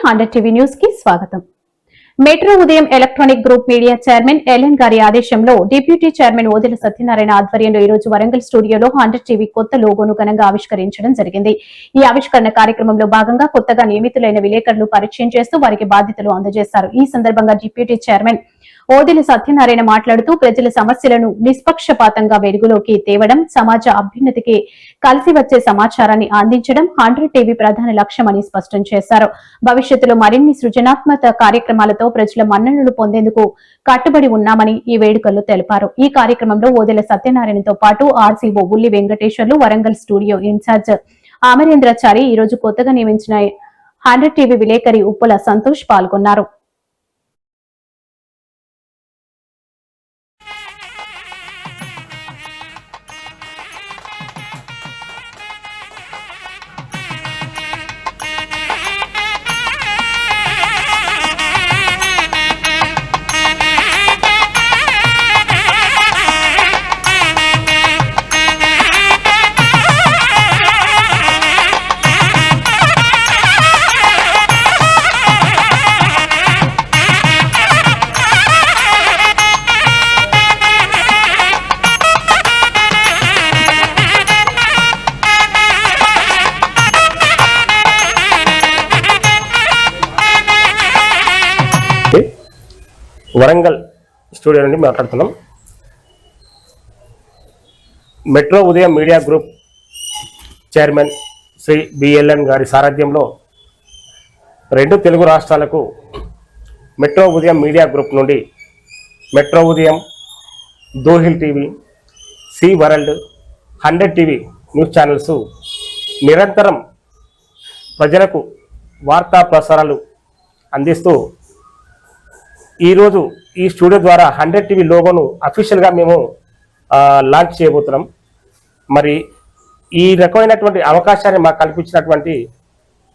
100 TV news కి స్వాగతం. Metro Udayam electronic group media chairman LN గారి ఆదేశంలో డిప్యూటీ చైర్మన్ ఓదెల సత్యనారాయణ ఆధ్వర్యంలో ఈ రోజు వరంగల్ స్టూడియోలో 100 టీవీ కొత్త లోగోను ఘనంగా ఆవిష్కరించడం జరిగింది. ఈ ఆవిష్కరణ కార్యక్రమంలో భాగంగా కొత్తగా నియమితులైన విలేకరులు పరిచయం చేస్తూ వారికి బాధ్యతలు అందజేశారు. ఈ సందర్భంగా డిప్యూటీ చైర్మన్ ఓదెల సత్యనారాయణ మాట్లాడుతూ ప్రజల సమస్యలను నిష్పక్షపాతంగా వెలుగులోకి తేవడం, సమాజ అభ్యున్నతికి కలిసి వచ్చే సమాచారాన్ని అందించడం 100 టీవీ ప్రధాన లక్ష్యమని స్పష్టం చేశారు. భవిష్యత్తులో మరిన్ని సృజనాత్మక కార్యక్రమాలతో ప్రజల మన్ననలు పొందేందుకు కట్టుబడి ఉన్నామని ఈ వేడుకల్లో తెలిపారు. ఈ కార్యక్రమంలో ఓదెల సత్యనారాయణతో పాటు ఆర్సీఓ ఉల్లి వెంకటేశ్వర్లు, వరంగల్ స్టూడియో ఇన్ఛార్జ్ అమరేంద్రచారి, ఈ రోజు కొత్తగా నియమించిన 100 టీవీ విలేకరి ఉప్పుల సంతోష్ పాల్గొన్నారు. వరంగల్ స్టూడియో నుండి మాట్లాడుతున్నాం. Metro Udayam media group chairman Shri BLN గారి సారథ్యంలో 2 తెలుగు రాష్ట్రాలకు మెట్రో ఉదయం మీడియా గ్రూప్ నుండి మెట్రో ఉదయం, దోహిల్ టీవీ, సి వరల్డ్, 100 టీవీ న్యూస్ ఛానల్స్ నిరంతరం ప్రజలకు వార్తా ప్రసారాలు అందిస్తూ ఈరోజు ఈ స్టూడియో ద్వారా 100 టీవీ లోగోను అఫీషియల్గా మేము లాంచ్ చేయబోతున్నాం. మరి ఈ రకమైనటువంటి అవకాశాన్ని మాకు కల్పించినటువంటి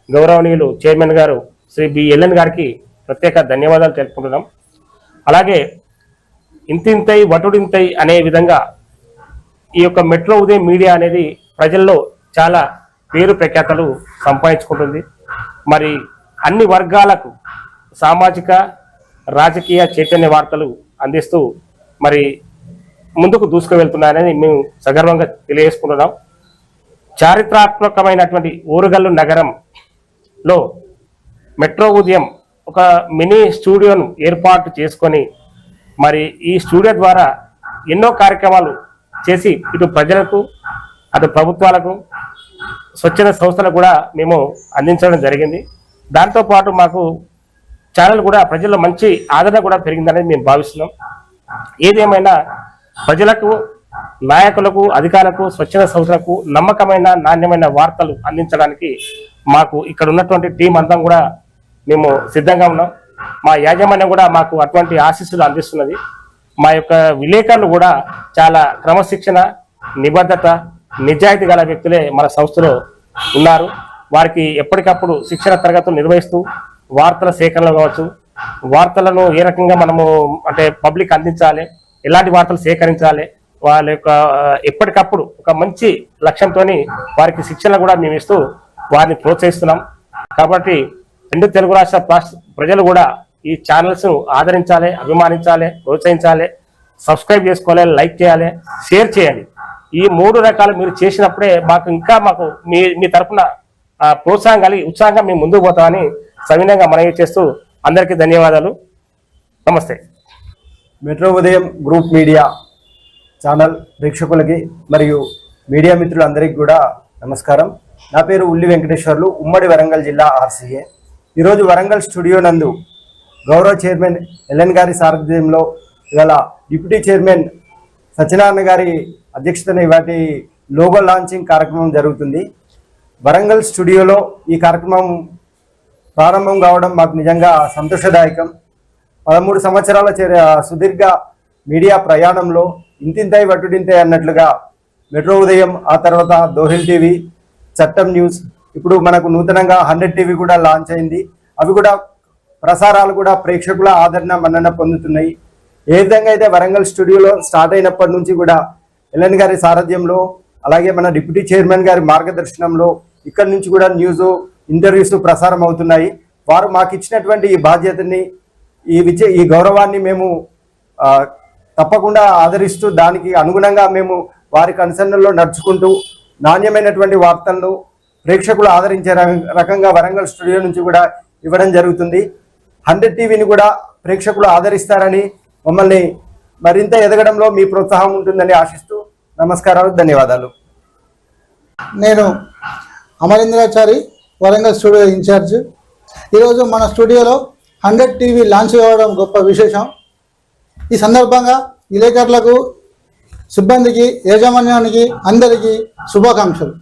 గౌరవనీయులు చైర్మన్ గారు శ్రీ బిఎల్ఎన్ గారికి ప్రత్యేక ధన్యవాదాలు తెలుపుకుంటున్నాం. అలాగే ఇంతింతై వటుడింతై అనే విధంగా ఈ యొక్క మెట్రో ఉదయం మీడియా అనేది ప్రజల్లో చాలా పేరు ప్రఖ్యాతలు సంపాదించుకుంటుంది. మరి అన్ని వర్గాలకు సామాజిక, రాజకీయ చైతన్య వార్తలు అందిస్తూ మరి ముందుకు దూసుకువెళ్తున్నారని మేము సగర్వంగా తెలియజేసుకుంటున్నాం. చారిత్రాత్మకమైనటువంటి ఓరుగల్లు నగరంలో మెట్రో ఉదయం ఒక మినీ స్టూడియోను ఏర్పాటు చేసుకొని మరి ఈ స్టూడియో ద్వారా ఎన్నో కార్యక్రమాలు చేసి ఇటు ప్రజలకు, అటు ప్రభుత్వాలకు, స్వచ్ఛంద సంస్థలకు కూడా మేము అందించడం జరిగింది. దాంతోపాటు మాకు ఛానల్ కూడా ప్రజల్లో మంచి ఆదరణ కూడా పెరిగిందనేది మేము భావిస్తున్నాం. ఏదేమైనా ప్రజలకు, నాయకులకు, అధికారులకు, స్వచ్ఛంద సంస్థలకు నమ్మకమైన, నాణ్యమైన వార్తలు అందించడానికి మాకు ఇక్కడ ఉన్నటువంటి టీం అంతా కూడా మేము సిద్ధంగా ఉన్నాం. మా యాజమాన్యం కూడా మాకు అటువంటి ఆశీస్సులు అందిస్తున్నది. మా యొక్క విలేకరులు కూడా చాలా క్రమశిక్షణ, నిబద్ధత, నిజాయితీ గల వ్యక్తులే మన సంస్థలో ఉన్నారు. వారికి ఎప్పటికప్పుడు శిక్షణ తరగతులు నిర్వహిస్తూ వార్తల సేకరణ కావచ్చు, వార్తలను ఏ రకంగా మనము అంటే పబ్లిక్ అందించాలి, ఎలాంటి వార్తలు సేకరించాలి, వాళ్ళ యొక్క ఎప్పటికప్పుడు ఒక మంచి లక్ష్యంతో వారికి శిక్షణ కూడా మేము ఇస్తూ వారిని ప్రోత్సహిస్తున్నాం. కాబట్టి 2 తెలుగు రాష్ట్ర ప్రజలు కూడా ఈ ఛానల్స్ను ఆదరించాలి, అభిమానించాలి, ప్రోత్సహించాలి, సబ్స్క్రైబ్ చేసుకోవాలి, లైక్ చేయాలి, షేర్ చేయాలి. ఈ 3 రకాలు మీరు చేసినప్పుడే మాకు మీ తరఫున ప్రోత్సాహం కలిగి ఉత్సాహంగా మేము ముందుకు పోతామని సవినయంగా మనవి చేస్తూ అందరికీ ధన్యవాదాలు. నమస్తే. మెట్రో ఉదయం గ్రూప్ మీడియా ఛానల్ ప్రేక్షకులకి మరియు మీడియా మిత్రులందరికీ కూడా నమస్కారం. నా పేరు ఉల్లి వెంకటేశ్వర్లు, ఉమ్మడి వరంగల్ జిల్లా ఆర్సీఏ. ఈరోజు వరంగల్ స్టూడియో నందు గౌరవ చైర్మన్ ఎల్ఎన్ గారి సారథ్యంలో ఇవాళ డిప్యూటీ చైర్మన్ సత్యనారాయణ గారి అధ్యక్షతన ఇవాటి లోగో లాంచింగ్ కార్యక్రమం జరుగుతుంది. వరంగల్ స్టూడియోలో ఈ కార్యక్రమం ప్రారంభం కావడం మాకు నిజంగా సంతోషదాయకం. 13 సంవత్సరాల సుదీర్ఘ మీడియా ప్రయాణంలో ఇంతింతై వటుడింతై అన్నట్లుగా మెట్రో ఉదయం, ఆ తర్వాత దోహిల్ టీవీ, చట్టం న్యూస్, ఇప్పుడు మనకు నూతనంగా 100 టీవీ కూడా లాంచ్ అయింది. అవి కూడా ప్రసారాలు కూడా ప్రేక్షకుల ఆదరణ, మన్నన పొందుతున్నాయి. ఏ విధంగా అయితే వరంగల్ స్టూడియోలో స్టార్ట్ అయినప్పటి నుంచి కూడా ఎల్ఎన్ గారి సారథ్యంలో, అలాగే మన డిప్యూటీ చైర్మన్ గారి మార్గదర్శనంలో ఇక్కడ నుంచి కూడా న్యూస్, ఇంటర్వ్యూస్ ప్రసారం అవుతున్నాయి. వారు మాకు ఇచ్చినటువంటి ఈ బాధ్యతని ఈ గౌరవాన్ని మేము తప్పకుండా ఆదరిస్తూ దానికి అనుగుణంగా మేము వారి కన్సర్న్లో నడుచుకుంటూ నాణ్యమైనటువంటి వార్తలను ప్రేక్షకులు ఆదరించే రకంగా వరంగల్ స్టూడియో నుంచి కూడా ఇవ్వడం జరుగుతుంది. 100 టీవీని కూడా ప్రేక్షకులు ఆదరిస్తారని, మమ్మల్ని మరింత ఎదగడంలో మీ ప్రోత్సాహం ఉంటుందని ఆశిస్తూ నమస్కారాలు, ధన్యవాదాలు. నేను అమరేంద్రాచారి, వరంగల్ స్టూడియో ఇన్ఛార్జ్. ఈరోజు మన స్టూడియోలో 100 టీవీ లాంచ్ కావడం గొప్ప విశేషం. ఈ సందర్భంగా విలేకరులకు, సిబ్బందికి, యాజమాన్యానికి అందరికీ శుభాకాంక్షలు.